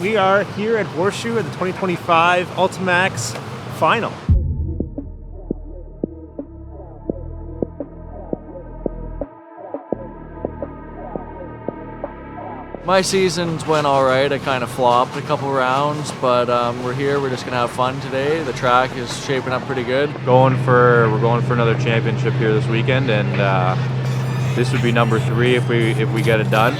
We are here at Horseshoe at the 2025 Ultimax Final. My seasons went all right. I kind of flopped a couple rounds, but we're here. We're just gonna have fun today. The track is shaping up pretty good. We're going for another championship here this weekend, and this would be number 3 if we get it done.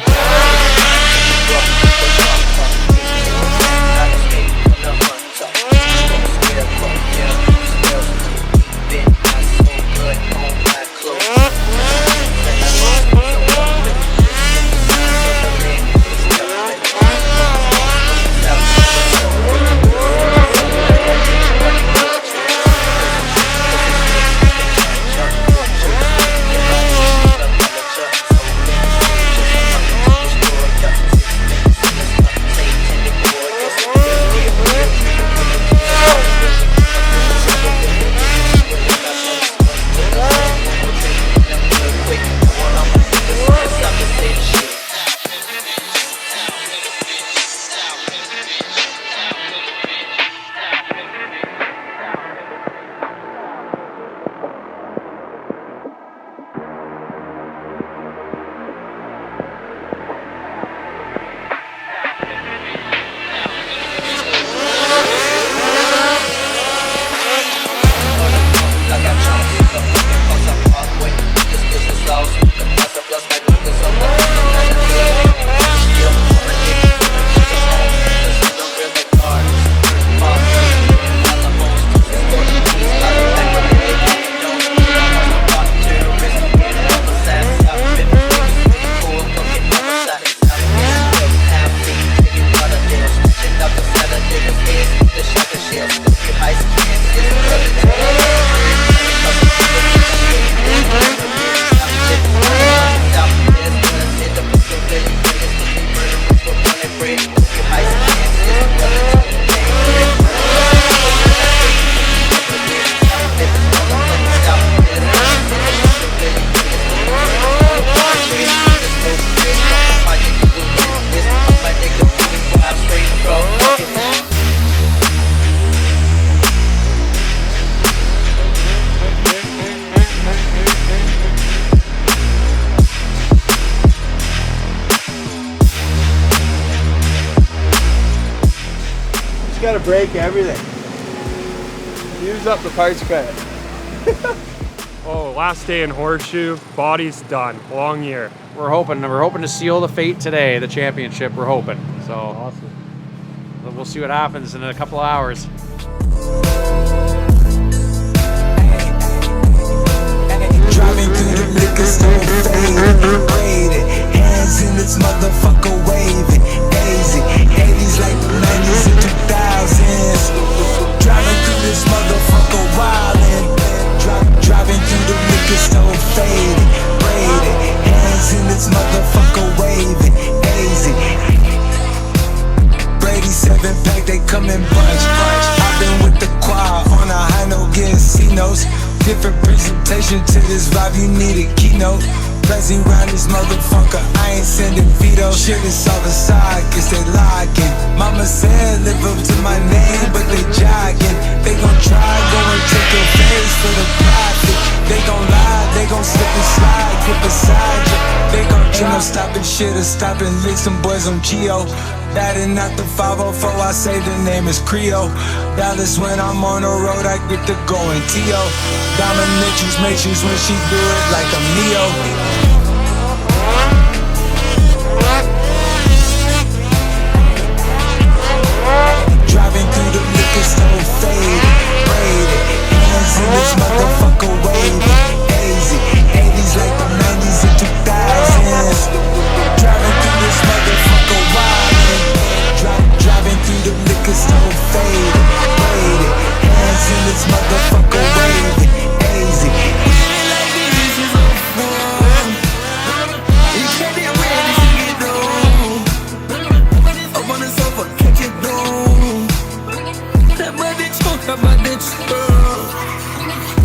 Gotta break everything. Use up the parts credit. Oh, last day in Horseshoe, body's done. Long year. We're hoping to seal the fate today, the championship. We're hoping. So Awesome. we'll see what happens in a couple of hours. Driving through the liquor store, faded, hands in this motherfucker waving, hazy, 80s like the 90s and 2000s. Driving through this motherfucker wildin', driving through the liquor store, faded, braided, hands in this motherfucker waving, hazy. Brady 7-pack, they come in bunch. I've been with the choir on a high note, getting C-notes. Different presentation to this vibe, you need a keynote. Pressing round this motherfucker, I ain't sending veto. Shit is all the side, guess they locking. Mama said live up to my name, but they jogging. They gon' try, go and take your face for the profit. They gon' lie, they gon' slip and slide, get beside you. They gon' try stopping shit or stopping licks, some boys on Geo. That and not the 504, I say the name is Creo. Dallas when I'm on the road, I get to go in T.O. Dominatrix matrix when she do it like a Neo. Driving through the liquor store, faded, braided, hands in this motherfucker waving, hazy, 80s like the 90s and 2000s. Driving through this motherfucker wildin', driving through the liquor store, faded, braided, hands in this motherfucker waving, hazy.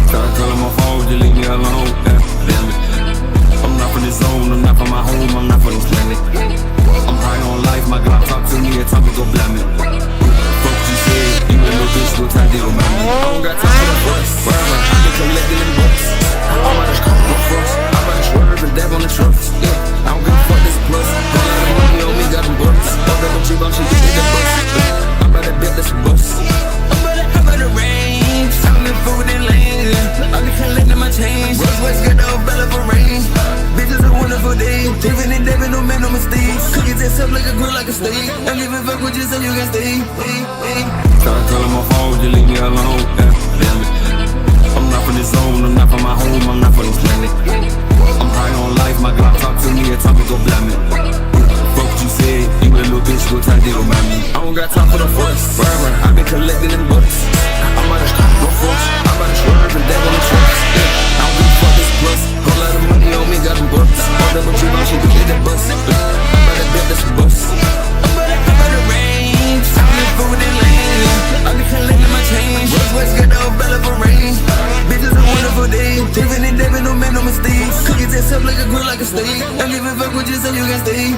Start calling my phone, just leave me alone, damn it. I'm not from this zone, I'm not from my home, I'm not from this planet. I'm high on life, my God talk to me, and talk me go blind me. deal with my money. I don't got time for the fuss. I been collecting them bucks. I'm out of come no fuss. I'm out of swerve and dab on the trucks. Yeah, I don't give a fuck this plus. Got a lot of money on me, got them bucks. Fuck that cheap on shit, get that bus. I'm about to bet that's a bus. I'm about to range. I'm in food and lane. I be collecting my change. West got the umbrella for rain. Bitches a wonderful day. David and David, no man, no mistakes. Cookies that up like a grill, like a steak. Don't give a fuck what you say, you can stay. Start calling my phone, just leave me alone. Yeah, damn it. I'm not from this zone, I'm not from my home, I'm not from this planet. I'm high on life, my God talk to me and tell me go blame it. Fuck what you said, you a little bitch, go try to deal with me. I don't got time for the fuss. Forever, I been collecting them bucks. I'm out of no fuss. I'm out of swerve and dab on the trucks. I don't give a fuck this plus. Whole lot of money on me, got them bucks. All double cheap on shit, get that bus. I'm about to bet that's a bus. I'm about to range. I'm in food and lane. I be collecting my change. West got the umbrella for rain. Bitches a wonderful day. David and David, no man, no mistakes. Cookies that up like a grill, like a steak. Don't give a fuck what you say, you can stay.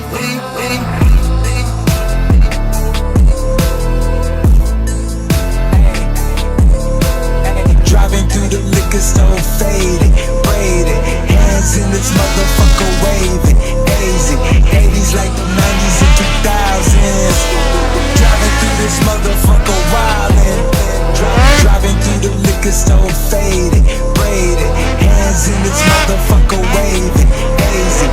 Driving through the liquor store, faded, braided, hands in this motherfucker waving, hazy, 80s like the 90s and 2000s. Driving through this motherfucker wildin', driving through the liquor store, faded, braided, hands in this motherfucker waving, hazy.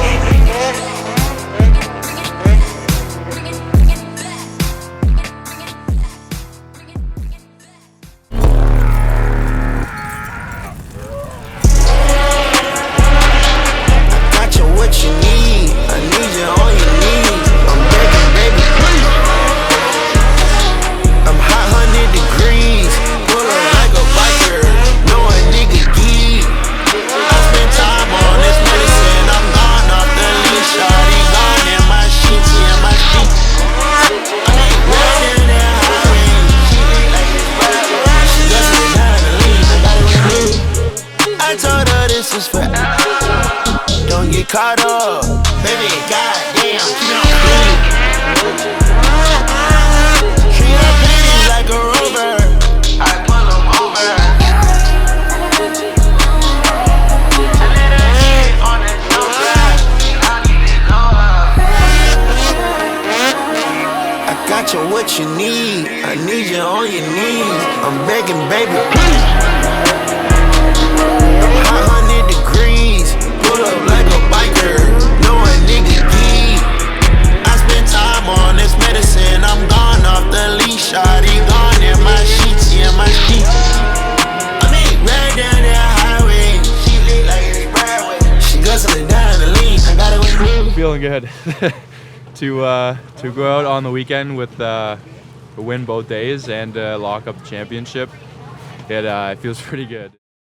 Don't get caught up, baby, goddamn, keep it on clean. Treat her bitches like a rover, I pull them over. I let her hit on that sofa, I need it lower. I got you what you need, I need you on your knees. I'm begging, baby, please. 500 degrees, pull up like a biker, know a nigga geek. I spend time on this medicine, I'm gone off the leash. Shawty gone in my sheets, yeah, my sheets. I mean, right down the highway, she lit like it's Broadway. She guzzling down the lean, I got it with me. Feeling good to go out on the weekend with win both days and lock up the championship. It feels pretty good.